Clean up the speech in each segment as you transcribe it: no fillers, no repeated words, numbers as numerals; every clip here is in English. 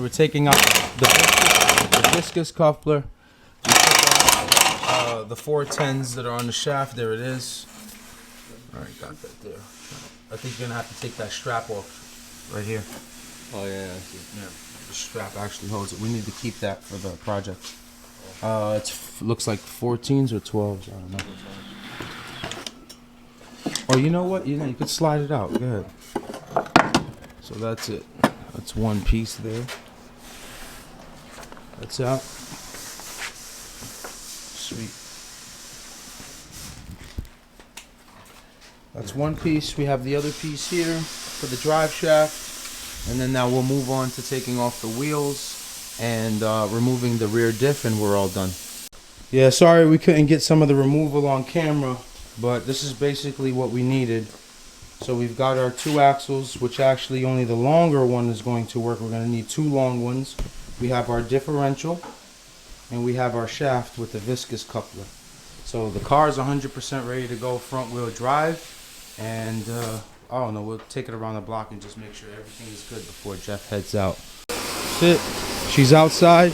we're taking out the viscous coupler. We took out the 410s that are on the shaft. There it is. All right, got that there. I think you're gonna have to take that strap off right here. Oh yeah, I see. Yeah, the strap actually holds it. We need to keep that for the project. It looks like 14s or 12s. I don't know. Oh, you know what? You could slide it out. Go ahead. So that's it. That's one piece there. That's out. Sweet. That's one piece. We have the other piece here for the drive shaft. And then now we'll move on to taking off the wheels and removing the rear diff, and we're all done. Yeah, sorry we couldn't get some of the removal on camera, but this is basically what we needed. So we've got our 2 axles, which actually only the longer one is going to work. We're going to need 2 long ones. We have our differential, and we have our shaft with the viscous coupler. So the car is 100% ready to go front wheel drive, and I don't know, we'll take it around the block and just make sure everything is good before Jeff heads out. That's it. She's outside.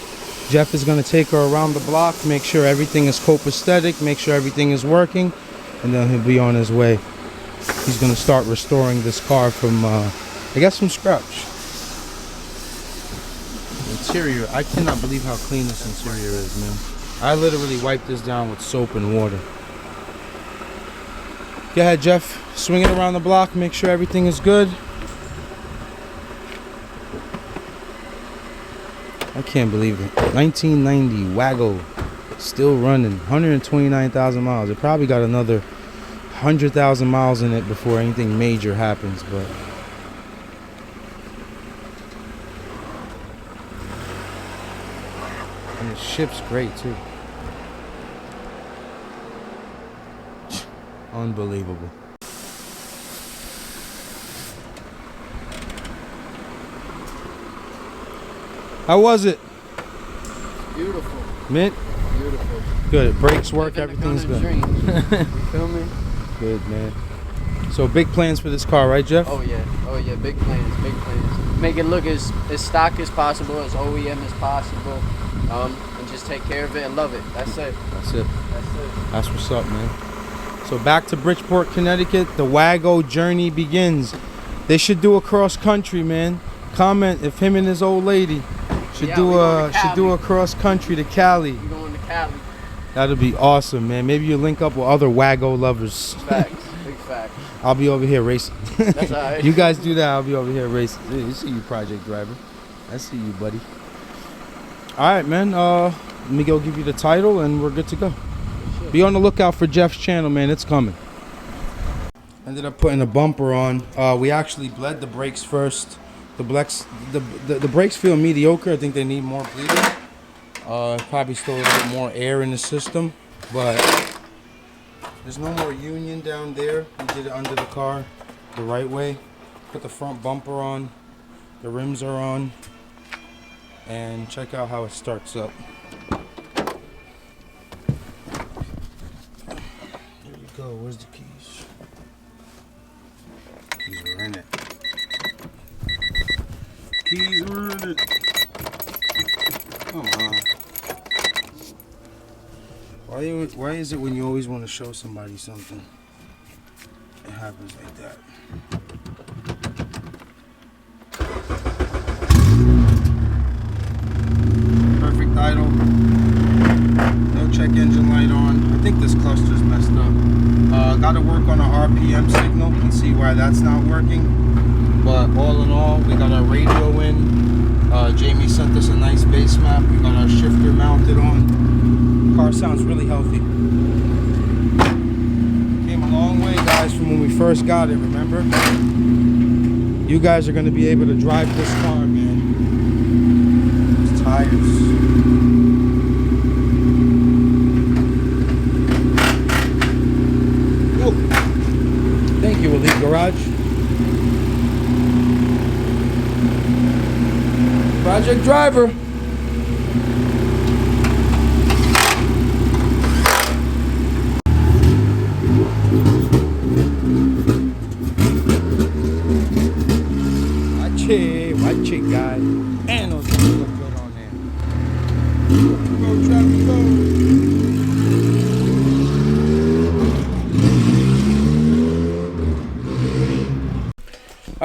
Jeff is going to take her around the block, make sure everything is copacetic, make sure everything is working, and then he'll be on his way. He's going to start restoring this car from, I guess, from scratch. Interior, I cannot believe how clean this interior is, man. I literally wiped this down with soap and water. Go ahead, Jeff. Swing it around the block, make sure everything is good. I can't believe it. 1990 WAGOOOO, still running, 129,000 miles. It probably got another 100,000 miles in it before anything major happens, but and the ship's great too. Unbelievable. How was it? Beautiful. Mint? Beautiful. Good. Brakes work. Everything's good. You feel me? Good, man. So big plans for this car, right, Jeff? Oh yeah. Oh yeah. Big plans. Big plans. Make it look as stock as possible, as OEM as possible, and just take care of it and love it. That's it. That's it. That's it. That's what's up, man. So back to Bridgeport, Connecticut. The WAGOOOO journey begins. They should do a cross country, man. Comment if him and his old lady should do a cross country to Cali. We're going to Cali. That'd be awesome, man. Maybe you link up with other WAGOOOO lovers. Facts. Big facts. I'll be over here racing. That's all right. You guys do that. I'll be over here racing. Yeah, you see you, project driver. I see you, buddy. All right, man. Let me go give you the title, and we're good to go. Be on the lookout for Jeff's channel, man. It's coming. Ended up putting a bumper on. We actually bled the brakes first. The brakes feel mediocre. I think they need more bleeding. Probably still a little bit more air in the system, but there's no more union down there. We did it under the car the right way. Put the front bumper on. The rims are on. And check out how it starts up. There you go. Where's the keys? Keys were in it. Keys were in it. Come on. Why is it when you always want to show somebody something, it happens like that? Perfect idle. No check engine light on. I think this cluster's messed up. Got to work on our RPM signal and see why that's not working. But all in all, we got our radio in. Jamie sent us a nice bass map. We got our shifter mounted on. Car sounds really healthy. Came a long way, guys, from when we first got it, remember? You guys are going to be able to drive this car, man. Those tires. Ooh. Thank you, Elite Garage. Project driver. Cheers. Hey, white chick guy. And those things look good on there. Go, Travis, go.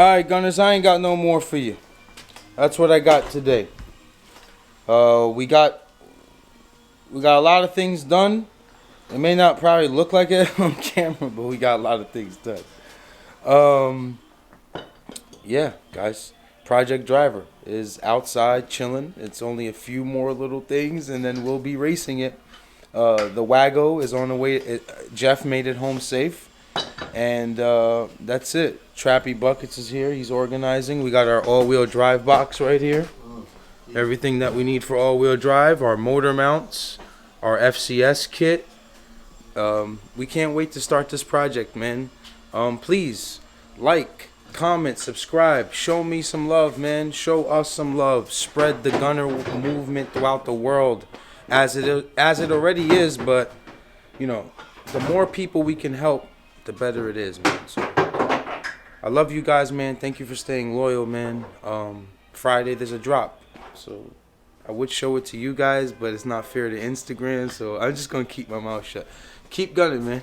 Alright, Gunners, I ain't got no more for you. That's what I got today. We got a lot of things done. It may not probably look like it on camera, but we got a lot of things done. Yeah, guys. Project Driver is outside chilling. It's only a few more little things, and then we'll be racing it. The WAGOOO is on the way. Jeff made it home safe, and that's it. Trappy Buckets is here. He's organizing. We got our all-wheel drive box right here. Everything that we need for all-wheel drive. Our motor mounts. Our FCS kit. We can't wait to start this project, man. Please like, comment, subscribe, show me some love, man. Show us some love. Spread the gunner movement throughout the world as it already is, but you know, the more people we can help, the better it is, man. So I love you guys, man. Thank you for staying loyal, man. Friday there's a drop, so I would show it to you guys, but it's not fair to Instagram, so I'm just gonna keep my mouth shut. Keep gunning, man.